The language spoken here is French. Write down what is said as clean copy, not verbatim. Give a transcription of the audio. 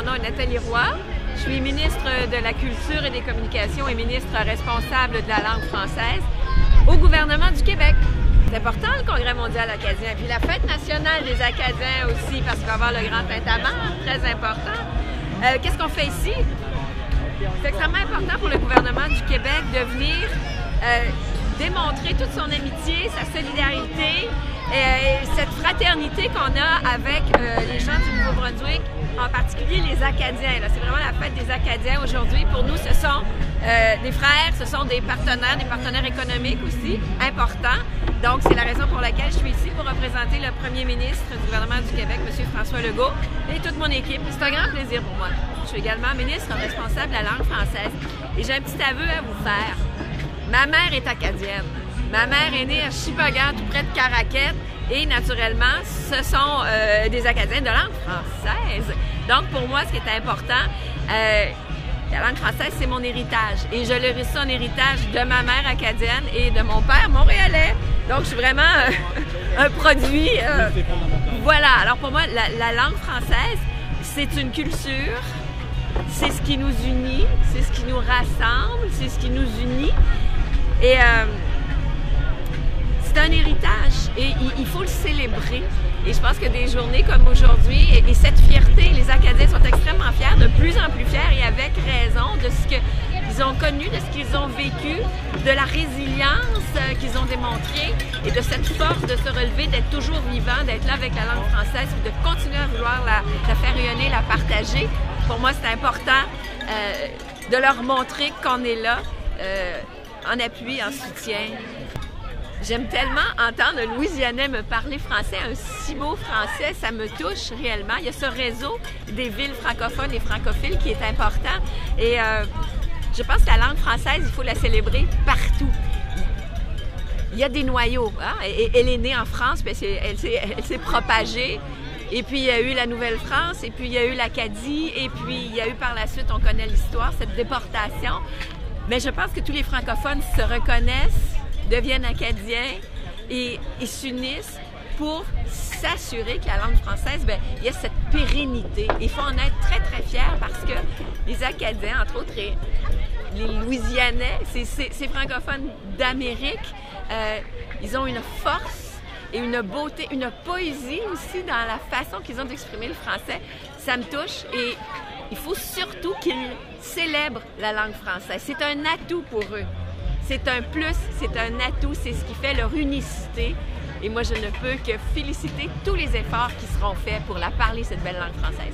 Mon nom est Nathalie Roy. Je suis ministre de la Culture et des Communications et ministre responsable de la langue française au gouvernement du Québec. C'est important le Congrès mondial acadien, puis la fête nationale des Acadiens aussi, parce qu'il va y avoir le grand tintamarre, très important. Qu'est-ce qu'on fait ici? C'est extrêmement important pour le gouvernement du Québec de venir démontrer toute son amitié, sa solidarité et cette fraternité qu'on a avec les gens du Nouveau-Brunswick, en particulier les Acadiens. C'est vraiment la fête des Acadiens aujourd'hui. Pour nous, ce sont des frères, ce sont des partenaires économiques aussi importants. Donc, c'est la raison pour laquelle je suis ici pour représenter le premier ministre du gouvernement du Québec, M. François Legault, et toute mon équipe. C'est un grand plaisir pour moi. Je suis également ministre responsable de la langue française. Et j'ai un petit aveu à vous faire. Ma mère est acadienne. Ma mère est née à Shippagan, tout près de Caraquette. Et naturellement, ce sont des Acadiens de langue française. Donc, pour moi, ce qui est important, la langue française, c'est mon héritage. Et je le reçois en héritage de ma mère acadienne et de mon père montréalais. Donc, je suis vraiment un produit. Voilà. Alors, pour moi, la langue française, c'est une culture. C'est ce qui nous unit. C'est ce qui nous rassemble. C'est ce qui nous unit. Et c'est un héritage et il faut le célébrer. Et je pense que des journées comme aujourd'hui et cette fierté, les Acadiens sont extrêmement fiers, de plus en plus fiers et avec raison de ce qu'ils ont connu, de ce qu'ils ont vécu, de la résilience qu'ils ont démontrée et de cette force de se relever, d'être toujours vivant, d'être là avec la langue française et de continuer à vouloir la faire rayonner, la partager. Pour moi, c'est important de leur montrer qu'on est là en appui, en soutien. J'aime tellement entendre un Louisianais me parler français, un si beau français, ça me touche réellement. Il y a ce réseau des villes francophones et francophiles qui est important. Et je pense que la langue française, il faut la célébrer partout. Il y a des noyaux. Hein? Elle est née en France, puis elle s'est propagée. Et puis, il y a eu la Nouvelle-France, et puis il y a eu l'Acadie, et puis il y a eu par la suite, on connaît l'histoire, cette déportation. Mais je pense que tous les francophones se reconnaissent, deviennent acadiens et s'unissent pour s'assurer que la langue française, bien, il y a cette pérennité. Il faut en être très, très fiers parce que les Acadiens, entre autres, et les Louisianais, ces francophones d'Amérique, ils ont une force et une beauté, une poésie aussi dans la façon qu'ils ont d'exprimer le français. Ça me touche et il faut surtout qu'ils célèbrent la langue française. C'est un atout pour eux. C'est un plus, c'est un atout, c'est ce qui fait leur unicité. Et moi, je ne peux que féliciter tous les efforts qui seront faits pour la parler, cette belle langue française.